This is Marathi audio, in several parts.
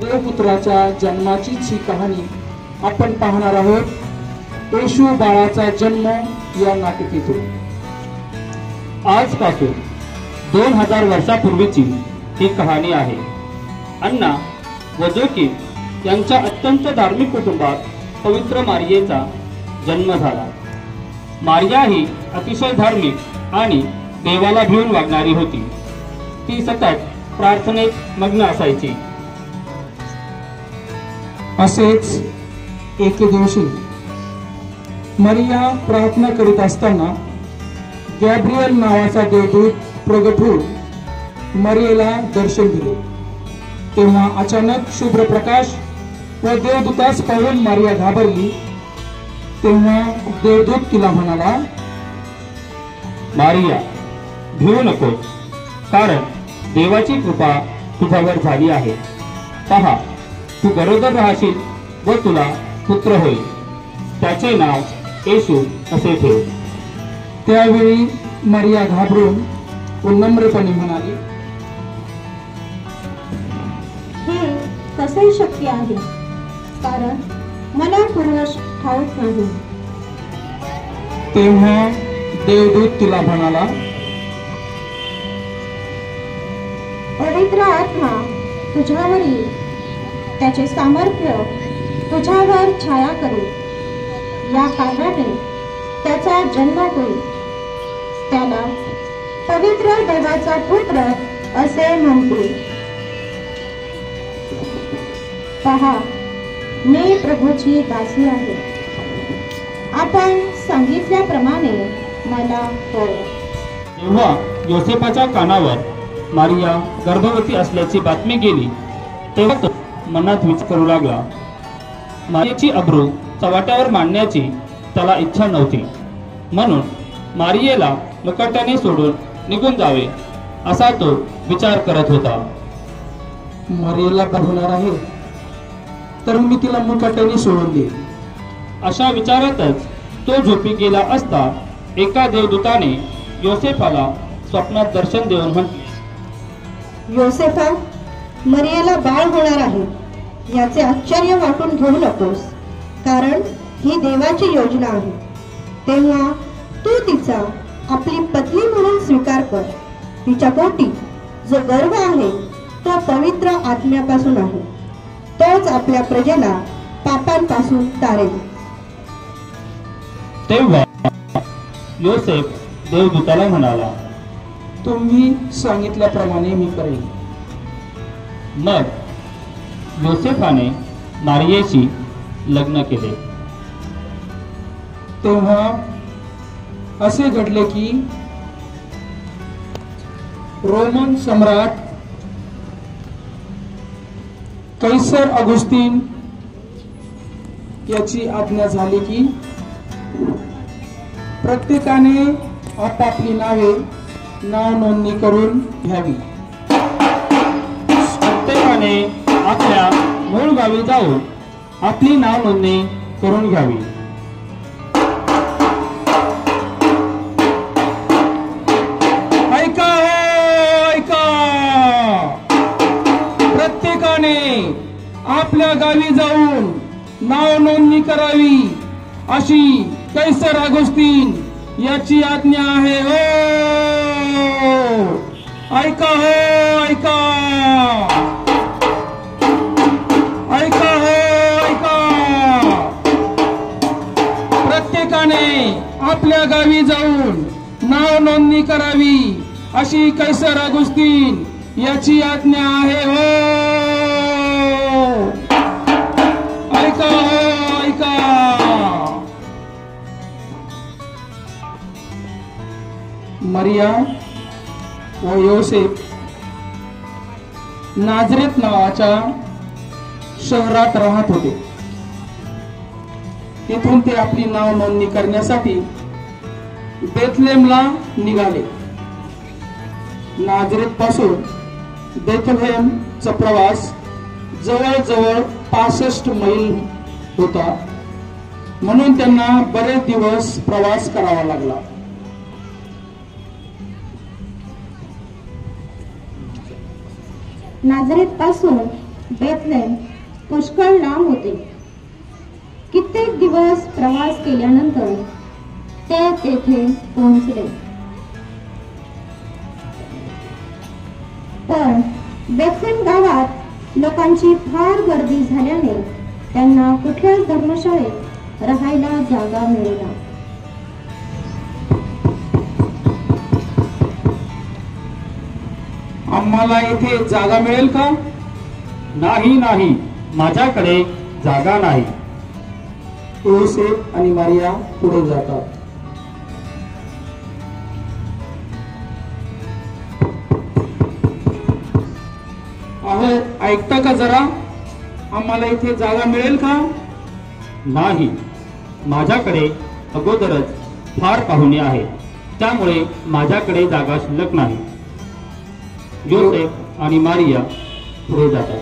देवपुत्राच्या जन्माचीच ही कहाणी आपण पाहणार आहोत। येशू बाळाचा जन्म या नाटिकेतून। आजपासून 2000 वर्षापूर्वीची ही कहाणी आहे। अन्ना व जोकीम यांच्या अत्यंत धार्मिक कुटुंबात पवित्र मारियेचा जन्म झाला। मारिया ही अतिशय धार्मिक आणि देवाला भिवून वागणारी होती। ती सतत प्रार्थनेत मग्न असायची। असेच एके दिवशी मरिया प्रार्थना करीत असताना गॅब्रिएल नावाचा देवदूत प्रगट होऊन मरियेला दर्शन दिले। तेव्हा अचानक शुभ्र प्रकाश व देवदूतास पाहून मरिया घाबरली। तेव्हा देवदूत तिला म्हणाला, मारिया, भिवू नकोस, कारण देवाची कृपा तुझ्यावर झाली आहे। पहा, तू गरोदर राहशील व तुला पुत्र होईल। त्याचे नाव येशू असे ठेव। त्यावेळी मरिया घाबरून व नम्रपणे म्हणाली, हे कसे शक्य आहे, कारण मला पुरुष ठाऊक नाही। तेव्हा देवदूत तिला म्हणाला, पवित्र आत्मा तुझ्यावर येईल, त्याचे सामर्थ्य तुझ्यावर छाया करेल। या कारणाने त्याचा जन्म होईल, त्याला पवित्र देवाचा पुत्र असे म्हणतील। पहा, मी प्रभूची दासी आहे, आपण सांगितल्याप्रमाणे मला होय। तेव्हा योसेफाच्या कानावर मारिया गर्भवती असल्याची बातमी गेली। तेव्हा तो मनात विचार करू लागला, मारियेची अब्रू चव्हाट्यावर मांडण्याची त्याला इच्छा नव्हती, म्हणून मारियेला मुकाट्याने सोडून निघून जावे असा तो विचार करत होता। मरियेला होणार आहे तर मी तिला मुकाट्याने सोडून देईन। अशा विचारातच तो झोपी गेला असता एका देवदूताने योसेफाला स्वप्नात दर्शन देऊन म्हटले, योसेफा, मरियेला बाळ होणार आहे, याचे आश्चर्य वाटून घेऊ नकोस, कारण ही देवाची योजना आहे। तेव्हा तू तिचा आपली पत्नी म्हणून स्वीकार कर। तिच्या पोटी जो गर्भ आहे तो पवित्र आत्म्यापासून आहे, तोच आपल्या प्रजेला पापांपासून तारेल। तेव्हा योसेफ देवदूताला म्हणाला, तुम्ही सांगितल्याप्रमाणे मी करेन। मग योसेफाने मारियेशी लग्न केले। तेव्हा असे घडले की रोमन सम्राट कैसर ऑगस्टीन याची आज्ञा झाली की प्रत्येकाने आपापली नावे नाव नोंदणी करून घ्यावी। प्रत्येकाने आपल्या मूळ गावी जाऊन आपली नाव नोंदणी करून घ्यावी। ऐका ऐका, प्रत्येकाने आपल्या गावी जाऊन नाव नोंदणी करावी अशी कैसर ऑगस्टीन याची आज्ञा आहे। हो, ऐका हो, ऐका ऐका हो, ऐका। प्रत्येकाने आपल्या गावी जाऊन नाव नोंदणी करावी अशी कैसर ऑगस्टीन याची आज्ञा आहे। हो, ऐका हो, ऐका। मरिया व योसेफ नाझरेत नावाच्या शहरात राहत होते। तिथून ते आपली नाव नोंदणी करण्यासाठी बेथलेहमला निघाले। नाझरेत पासून बेथलेहमचा प्रवास जवळजवळ 65 मैल होता, म्हणून त्यांना बरेच दिवस प्रवास करावा लागला। नाझरेत पासून बेथलेम पुष्कळ लांब होते. कित्येक दिवस प्रवास केल्यानंतर ते तेथे पोहोचले. पण बेथलेम गावात लोकांची फार गर्दी झाल्याने त्यांना कुठल्याच धर्मशाळेत राहायला जागा मिळेना. आम्हाला येथे जागा मिळेल का? नाही नाही, माझ्याकडे जागा नाही. योसेफ आणि मारिया पुढे जातात. अहो, ऐकता का जरा? आम्हाला इथे जागा मिळेल का? नाही, माझ्याकडे अगोदरच फार पाहुणे आहेत, त्यामुळे माझ्याकडे जागा शिल्लक नाही. योसेफ आणि मारिया पुढे जातात.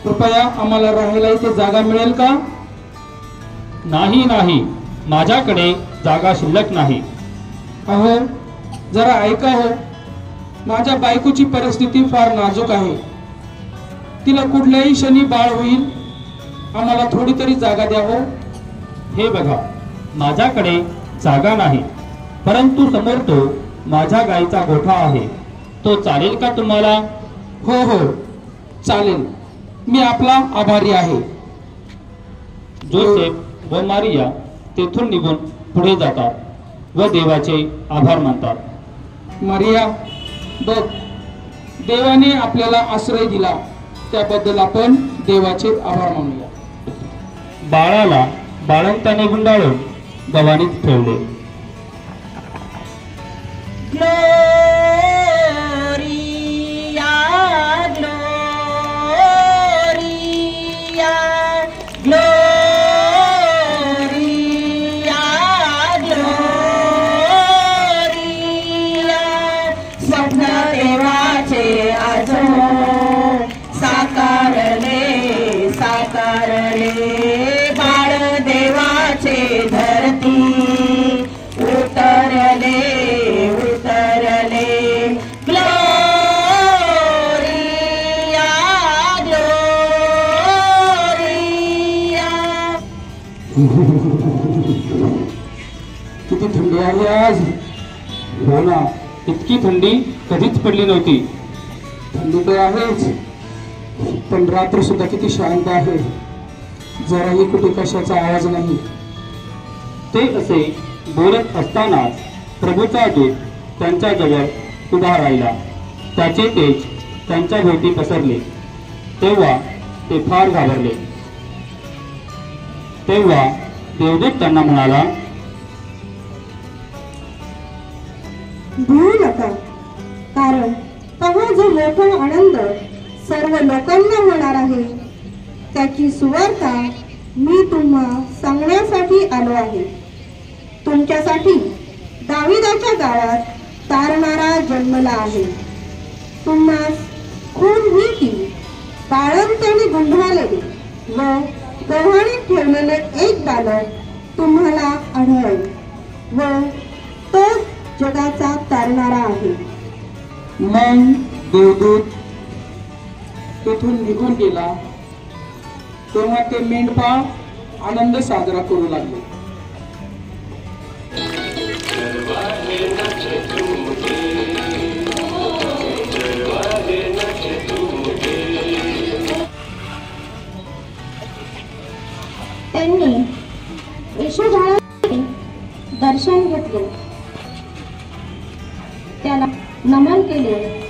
कृपया आम्हाला राहायला इथे जागा मिळेल का? नाही नाही, माझ्याकडे जागा शिल्लक नाही. अहो, जरा ऐका हो. माझ्या बायकोची परिस्थिती फार नाजूक आहे. तिला कुठल्याही क्षणी बाळ होईल. आम्हाला थोडी तरी जागा द्या हो. हे बघा, माझ्याकडे जागा नाही, परंतु समोर तो माझ्या गाईचा गोठा आहे. तो चालेल का तुम्हाला? हो हो, चालेल. मी आपला आभारी आहे. जोसेफ व मारिया तेथून निघून पुढे जातात व देवाचे आभार मानतात. मारिया, बघ, देवाने आपल्याला आश्रय दिला, त्याबद्दल आपण देवाचे आभार मानूया. बाळाला बाळंताने गुंडाळून गव्हाणीत ठेवले. किती थंडी आहे आज. हो ना, इतकी थंडी कधीच पडली नव्हती. थंडी तर आहेच, पण रात्र सुद्धा किती शांत आहे. जराही कुठे कशाचा आवाज नाही. ते असे बोलत असतानाच प्रभूचा दूत त्यांच्या जवळ उभा राहिला. त्याचे तेज त्यांच्या भोवती पसरले. तेव्हा ते फार घाबरले. तेव्हा देवदूत त्यांना म्हणाला, भिऊ नका, कारण पहा जो मोठा आनंद सर्व लोकांना होणार आहे त्याची सुवार्ता मी तुम्हा सांगण्यासाठी आलो आहे. तुमच्यासाठी दाविदाच्या गावात तारणारा जन्मला आहे. तुम्हास खून ही की बाळंताने गुंडाळलेले व गव्हाणीत ठेवलेले एक बालक तुम्हाला आढळेल व तो जगाचा तारणारा आहे. मग देवदूत तेथून निघून गेला. तेव्हा ते मेंढपाळ आनंद साजरा करू लागले. त्यांनी येशू बाळाचे दर्शन घेतले, त्याला नमन केले.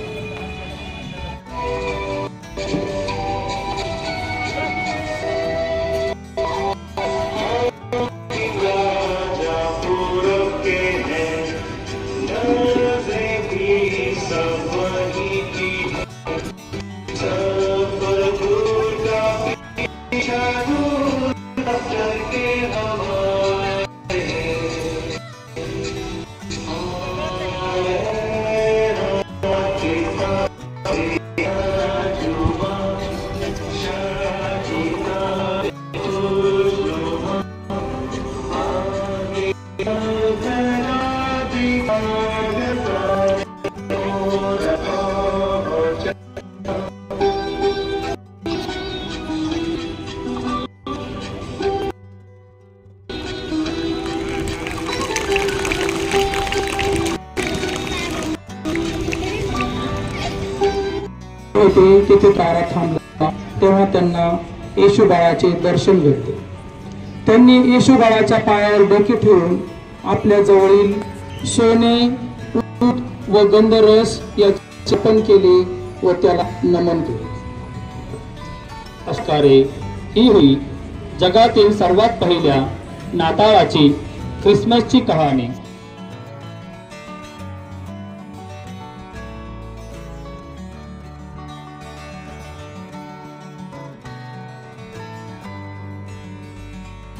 होते तिथे तारा थांबला तेव्हा त्यांना येशू बाळाचे दर्शन घडले. त्यांनी येशू बाळाच्या पायावर डोके ठेवून आपल्या जवळील सोने, ऊत व गंधरस याचे अर्पण केले व त्याला नमन केले. अशकारे ही होई जगातील सर्वात पहिल्या नाताळाची ख्रिसमसची कहाणी.